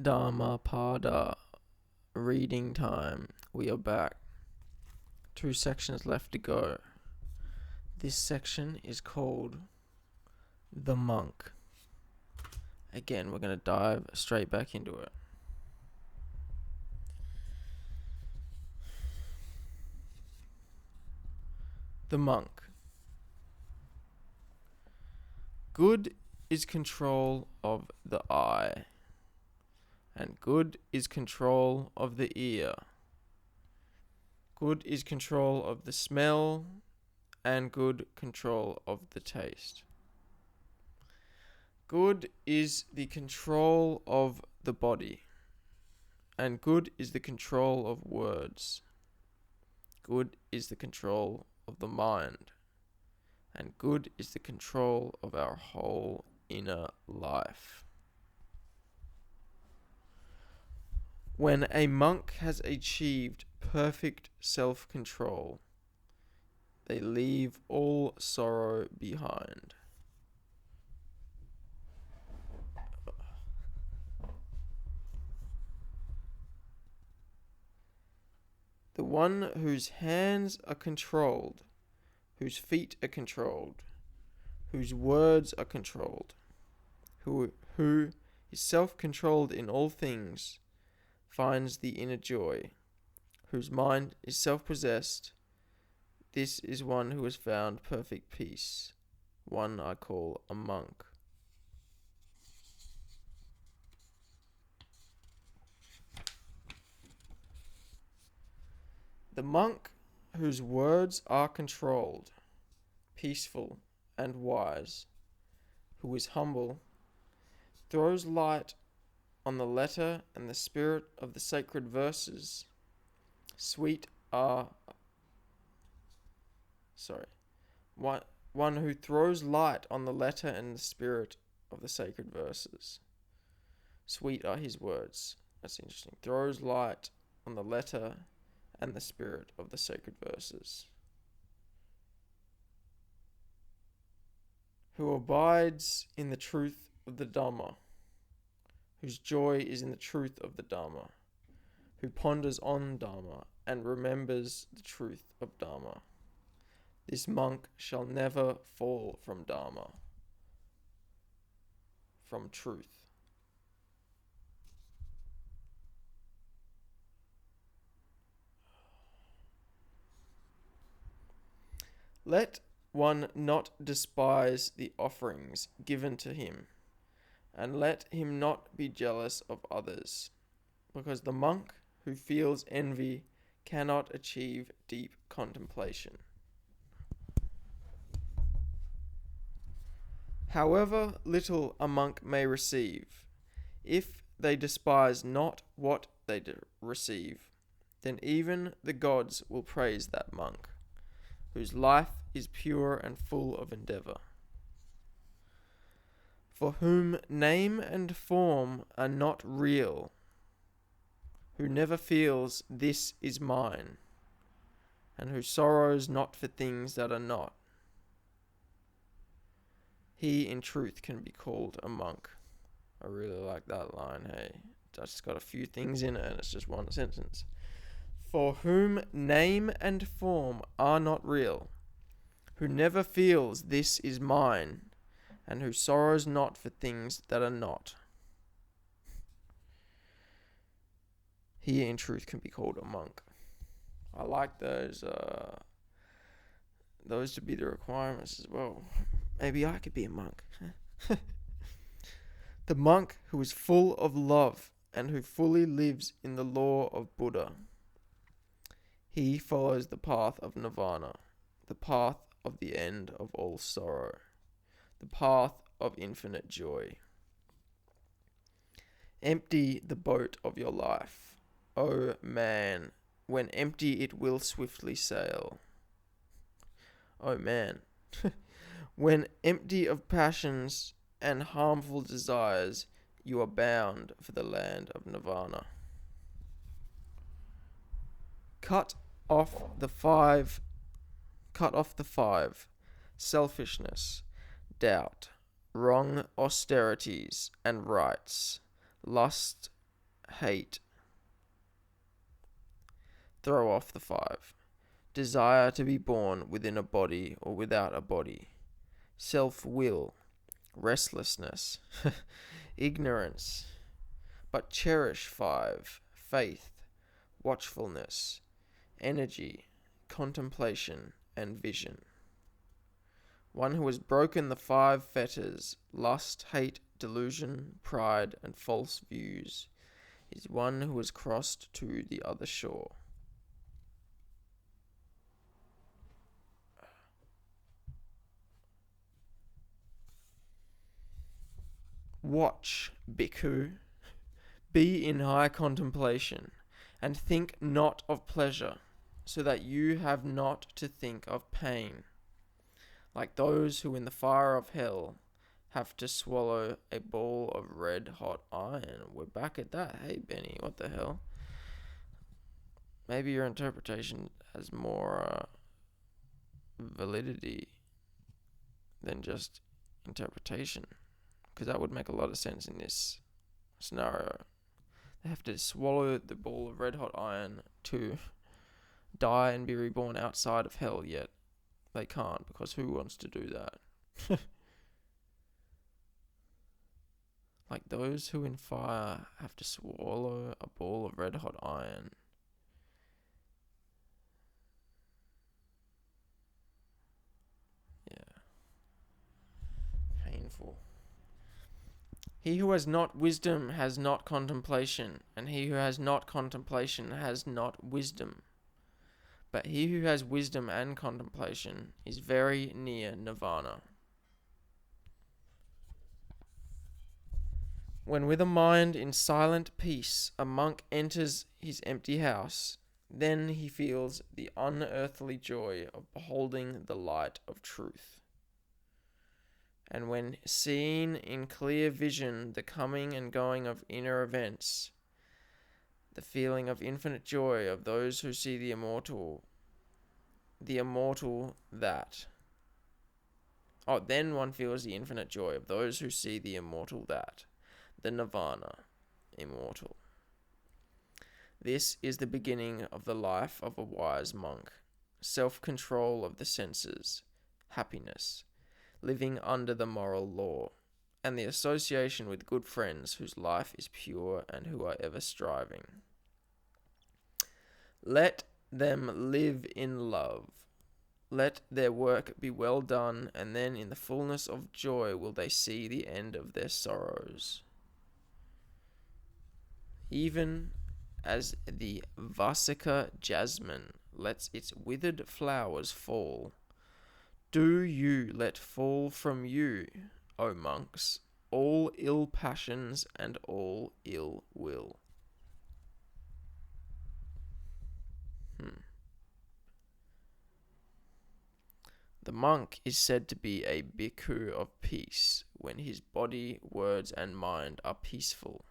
Dhammapada reading time. We are back. 2 sections left to go. This section is called The Monk. Again, we're going to dive straight back into it. The Monk. Good is control of the eye, and good is control of the ear. Good is control of the smell, and good control of the taste. Good is the control of the body, and good is the control of words. Good is the control of the mind, and good is the control of our whole inner life. When a monk has achieved perfect self-control, they leave all sorrow behind. The one whose hands are controlled, whose feet are controlled, whose words are controlled, who is self-controlled in all things, finds the inner joy, whose mind is self-possessed. This is one who has found perfect peace, one I call a monk. The monk whose words are controlled, peaceful and wise, who is humble, throws light on the letter and the spirit of the sacred verses. One who throws light on the letter and the spirit of the sacred verses. Sweet are his words. That's interesting. Throws light on the letter and the spirit of the sacred verses. Who abides in the truth of the Dhamma, whose joy is in the truth of the Dhamma, who ponders on Dhamma and remembers the truth of Dhamma. This monk shall never fall from Dhamma, from truth. Let one not despise the offerings given to him, and let him not be jealous of others, because the monk who feels envy cannot achieve deep contemplation. However little a monk may receive, if they despise not what they receive, then even the gods will praise that monk, whose life is pure and full of endeavour. For whom name and form are not real, who never feels this is mine, and who sorrows not for things that are not, he in truth can be called a monk. I really like that line, hey. It's just got a few things in it and it's just one sentence. For whom name and form are not real, who never feels this is mine, and who sorrows not for things that are not, he in truth can be called a monk. I like those to be the requirements as well. Maybe I could be a monk. The monk who is full of love and who fully lives in the law of Buddha. He follows the path of nirvana, the path of the end of all sorrow, the path of infinite joy. Empty the boat of your life, O man, when empty it will swiftly sail. Oh man, when empty of passions and harmful desires, you are bound for the land of nirvana. Cut off the five, selfishness, doubt, wrong austerities and rites, lust, hate. Throw off the 5. Desire to be born within a body or without a body. Self-will, restlessness, ignorance. But cherish 5. Faith, watchfulness, energy, contemplation, and vision. One who has broken the 5 fetters, lust, hate, delusion, pride, and false views, is one who has crossed to the other shore. Watch, bhikkhu, be in high contemplation, and think not of pleasure, so that you have not to think of pain, like those who in the fire of hell have to swallow a ball of red-hot iron. We're back at that. Hey, Benny, what the hell? Maybe your interpretation has more validity than just interpretation, because that would make a lot of sense in this scenario. They have to swallow the ball of red-hot iron to die and be reborn outside of hell, yet they can't, because who wants to do that? Like those who in fire have to swallow a ball of red-hot iron. Yeah. Painful. He who has not wisdom has not contemplation, and he who has not contemplation has not wisdom. But he who has wisdom and contemplation is very near nirvana. When with a mind in silent peace a monk enters his empty house, then he feels the unearthly joy of beholding the light of truth. And when seeing in clear vision the coming and going of inner events, the feeling of infinite joy of those who see the immortal that. Then one feels the infinite joy of those who see the immortal that, the nirvana, immortal. This is the beginning of the life of a wise monk, self-control of the senses, happiness, living under the moral law, and the association with good friends whose life is pure and who are ever striving. Let them live in love. Let their work be well done, and then in the fullness of joy will they see the end of their sorrows. Even as the Vasika jasmine lets its withered flowers fall, do you let fall from you, O monks, all ill passions and all ill will. The monk is said to be a bhikkhu of peace when his body, words, and mind are peaceful,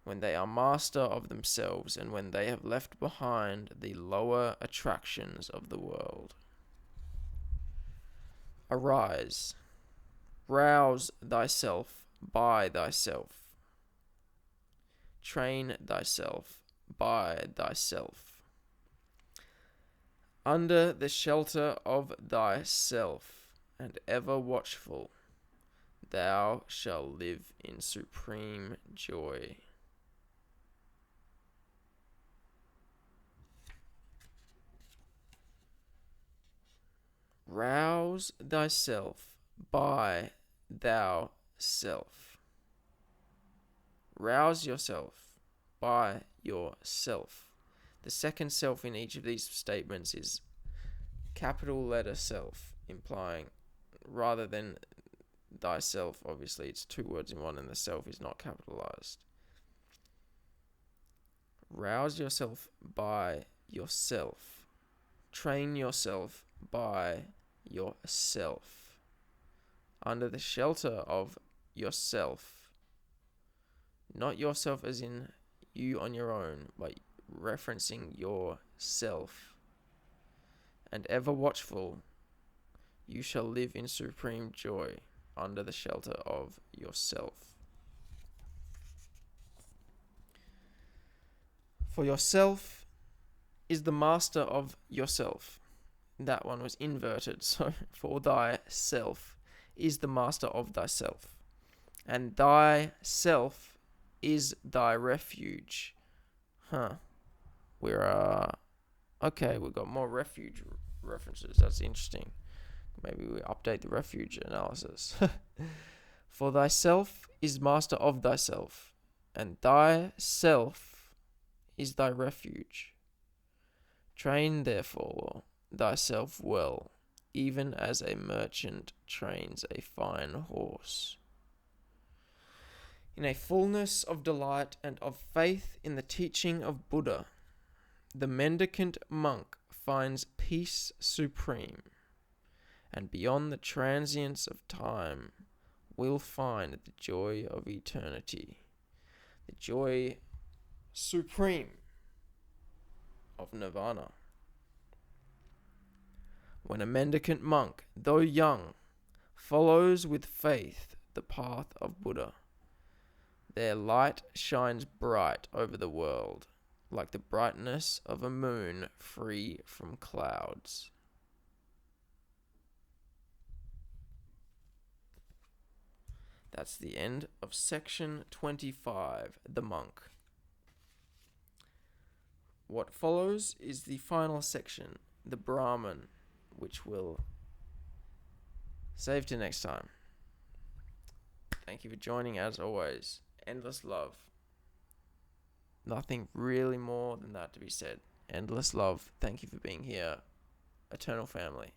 when they are master of themselves, and when they have left behind the lower attractions of the world. Arise, rouse thyself by thyself, train thyself by thyself. Under the shelter of thyself, and ever watchful, thou shalt live in supreme joy. Rouse thyself by thyself. Rouse yourself by yourself. The second self in each of these statements is capital letter self, implying, rather than thyself, obviously it's 2 words in one and the self is not capitalized. Rouse yourself by yourself. Train yourself by yourself. Under the shelter of yourself. Not yourself as in you on your own, but referencing yourself. And ever watchful, you shall live in supreme joy under the shelter of yourself. For yourself is the master of yourself. That one was inverted. So, for thyself is the master of thyself. And thyself is thy refuge. Okay, we've got more refuge references. That's interesting. Maybe we update the refuge analysis. For thyself is master of thyself, and thyself is thy refuge. Train therefore thyself well, even as a merchant trains a fine horse. In a fullness of delight and of faith in the teaching of Buddha, the mendicant monk finds peace supreme, and beyond the transience of time will find the joy of eternity, the joy supreme of nirvana. When a mendicant monk, though young, follows with faith the path of Buddha, their light shines bright over the world, like the brightness of a moon free from clouds. That's the end of section 25, The Monk. What follows is the final section, the Brahman, which we'll save to next time. Thank you for joining, as always. Endless love. Nothing really more than that to be said. Endless love. Thank you for being here. Eternal family.